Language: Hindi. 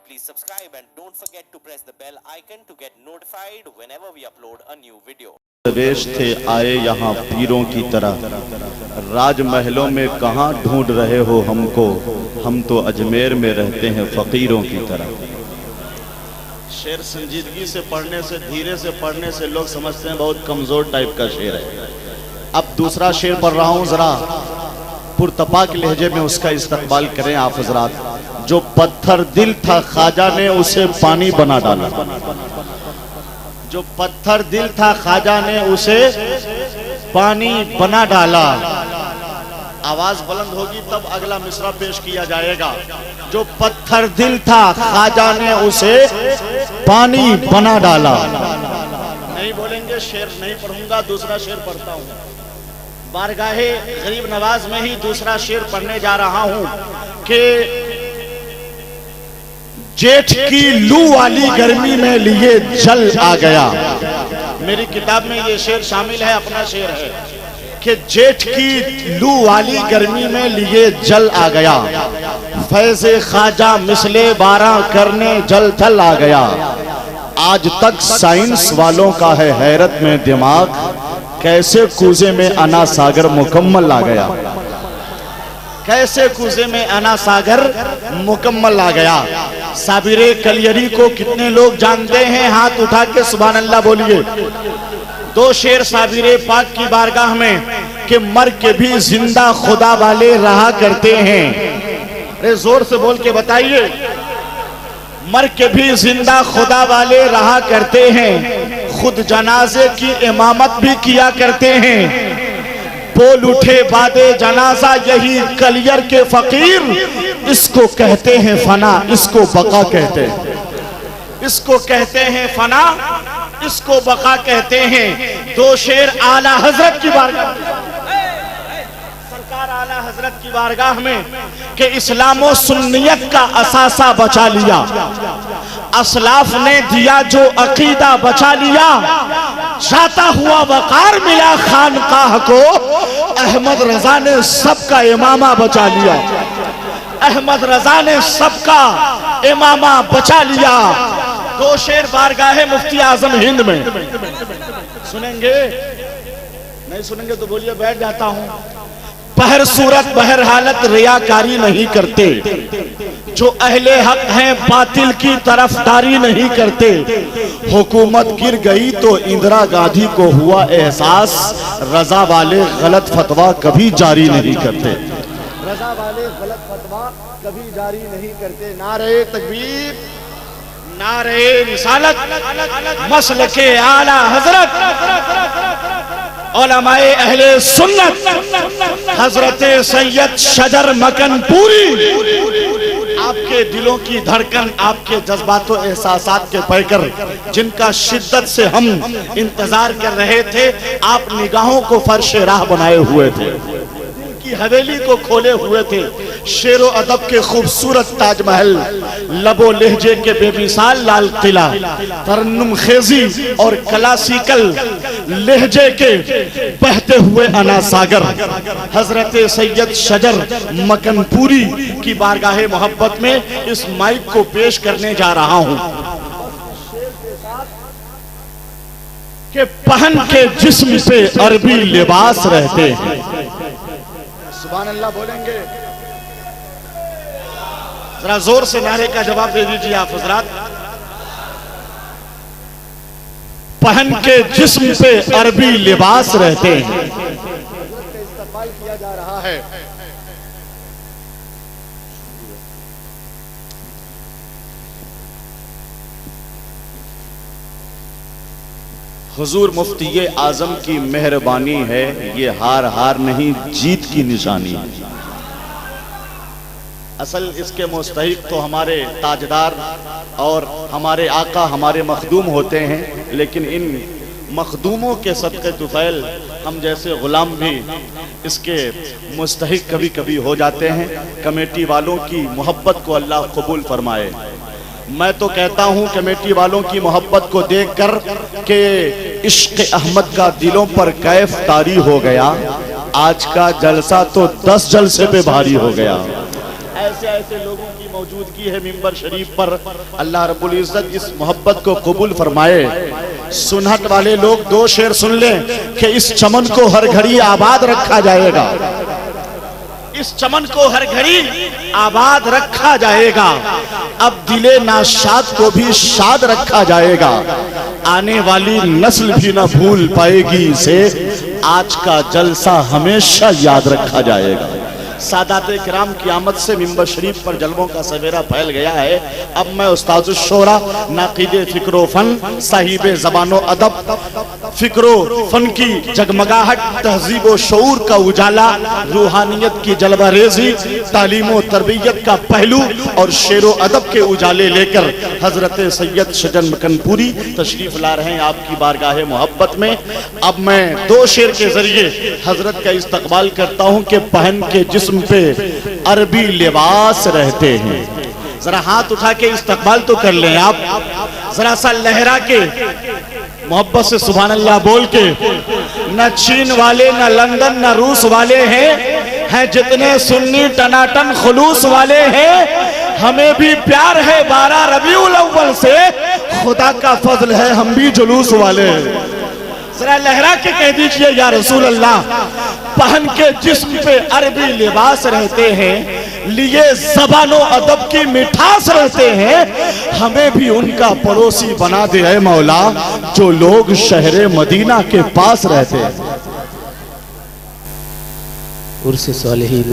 Please subscribe and don't forget to press the bell icon to get notified whenever we upload a new video. दरवेश थे आए यहाँ पीरों की तरह, राजमहलों में कहाँ ढूंढ रहे हो हमको, हम तो अजमेर में रहते हैं फकीरों की तरह। शेर संजीदगी से पढ़ने से, धीरे से पढ़ने से लोग समझते हैं बहुत कमजोर टाइप का शेर है। अब दूसरा शेर पढ़ रहा हूँ, जरा पुरतपाक लहजे में उसका इस्तकबाल करें आप हजरात। जो पत्थर दिल था ख्वाजा ने उसे पानी बना डाला, जो पत्थर दिल था ख्वाजा ने उसे पानी बना डाला। आवाज बुलंद होगी तब अगला मिसरा पेश किया जाएगा। जो पत्थर दिल था ख्वाजा ने उसे पानी बना डाला। नहीं बोलेंगे, शेर नहीं पढ़ूंगा, दूसरा शेर पढ़ता हूँ। बारगाहे गरीब नवाज में ही दूसरा शेर पढ़ने जा रहा हूं कि जेठ की लू वाली गर्मी में लिए जल आ गया। मेरी किताब में ये शेर शामिल है, अपना शेर है कि जेठ की लू वाली गर्मी में लिए जल आ गया, फैज़े ख्वाजा मिसले बारह करने जल थल आ गया। आज तक साइंस वालों का है हैरत में दिमाग, कैसे कूजे में अना सागर मुकम्मल आ गया, कैसे कूजे में अना सागर मुकम्मल आ गया। साबिरे कलियरी को कितने लोग जानते हैं? हाथ उठा के सुभान अल्लाह बोलिए। दो शेर साबिरे पाक की बारगाह में कि मर के भी जिंदा खुदा वाले रहा करते हैं। अरे जोर से बोल के बताइए। मर के भी जिंदा खुदा वाले रहा करते हैं, खुद जनाजे की इमामत भी किया करते हैं। बोल उठे बादे जनाजा यही कलियर के फकीर, इसको कहते हैं फना, इसको बका कहते हैं, इसको कहते हैं फना, इसको बका कहते हैं। दो शेर आला हजरत की बारगाह, सरकार आला हजरत की बारगाह में कि इस्लाम और सुन्नियत का असासा बचा लिया, असलाफ ने दिया जो अकीदा बचा लिया, जाता हुआ वकार मिला खानकाह को, अहमद रजा ने सबका इमामा बचा लिया, अहमद रजा ने सबका इमामा बचा लिया। दो शेर बारगाहे मुफ्ती आजम हिंद में सुनेंगे, नहीं सुनेंगे तो बोलिए बैठ जाता हूं। बहर सूरत बहर हालत रियाकारी नहीं करते, जो अहले हक हैं बातिल की तरफदारी नहीं करते। हुकूमत गिर गई तो इंदिरा गांधी को हुआ एहसास, रजा वाले गलत फतवा कभी जारी नहीं करते, रजा वाले गलत फतवा कभी जारी नहीं करते। नारे तकबीर, नारे रिसालत, मसलके आला हजरत उलमाए अहले सुन्नत हजरत सैयद शजर मकनपुरी। आपके दिलों की धड़कन, आपके जज्बातों एहसासात के पैकर जिनका शिद्दत से हम इंतजार कर रहे थे, आप निगाहों को फर्श राह बनाए हुए थे, की हवेली को खोले हुए थे। शेरो अदब के खूबसूरत ताजमहल, लबो लहजे के बेमिसाल लाल किला, तरन्नुम खेजी और क्लासिकल लहजे के बहते हुए अना सागर, हजरत सैयद शजर मकनपुरी की बारगाहे मोहब्बत में इस माइक को पेश करने जा रहा हूं कि पहन के जिस्म पे अरबी लिबास रहते हैं। सुभान अल्लाह बोलेंगे, जरा जोर से नारे का जवाब दे दीजिए आप हजरात। पहन के जिस्म पे अरबी लिबास रहते हैं। इस्तेमाल किया जा रहा है। हुजूर मुफ्ती आजम की मेहरबानी है, ये हार हार नहीं जीत की निशानी है। असल इसके मुस्तहिक तो हमारे ताजदार और हमारे आका, हमारे मखदूम होते हैं, लेकिन इन मखदूमों के सदक़े तुफैल हम जैसे गुलाम भी इसके मुस्तहिक कभी कभी हो जाते हैं। कमेटी वालों की मोहब्बत को अल्लाह कबूल फरमाए। मैं तो कहता हूं कमेटी वालों की मोहब्बत को देखकर कि इश्क अहमद का दिलों पर कैफ तारी हो गया, आज का जलसा तो 10 जलसे पे भारी हो गया। ऐसे ऐसे लोगों की मौजूदगी है मिंबर शरीफ पर। अल्लाह रब्बुल इज्जत इस मोहब्बत को कबूल फरमाए। सुनहट वाले लोग दो शेर सुन लें कि इस चमन को हर घड़ी आबाद रखा जाएगा, इस चमन को हर घड़ी आबाद रखा जाएगा। अब दिले नाशाद को भी शाद रखा जाएगा, आने वाली नस्ल भी ना भूल पाएगी इसे, आज का जलसा हमेशा याद रखा जाएगा। सादाते किराम की आमद से मिंबर शरीफ पर जलवों का सवेरा फैल गया है। अब मैं उस्ताद शोरा, नाक़िदे फ़िक्रो फ़न, साहिबे ज़बानो अदब, फ़िक्रो फ़न की जगमगाहट, तहज़ीब व शऊर का उजाला, रूहानियत की जलवा रेज़ी, तालीम व तरबियत का पहलू और शेर व अदब के उजाले लेकर हज़रत सैयद शजन मकनपुरी तशरीफ़ ला रहे हैं आपकी बारगाह मोहब्बत में। अब मैं दो शेर के ज़रिए हज़रत का इस्तक़बाल करता हूँ कि पहन के जिस्म पे अरबी लिबास रहते हैं। जरा हाथ उठा के इस्तकबाल तो कर लें आप, जरा सा लहरा के मोहब्बत से सुभान अल्लाह बोल के। न चीन वाले, न लंदन, न रूस वाले हैं जितने सुन्नी टनाटन खुलूस वाले हैं, हमें भी प्यार है 12 रबीउल अव्वल से, खुदा का फजल है हम भी जुलूस वाले हैं। जरा लहरा के कह दीजिए या रसूल अल्लाह, पहन के जिस्म पे अरबी लिबास रहते हैं, लिए ज़बानो अदब की मिठास रहते हैं, हमें भी उनका पड़ोसी बना दे ऐ मौला जो लोग शहरे मदीना के पास रहते हैं। उर्स सालिहीन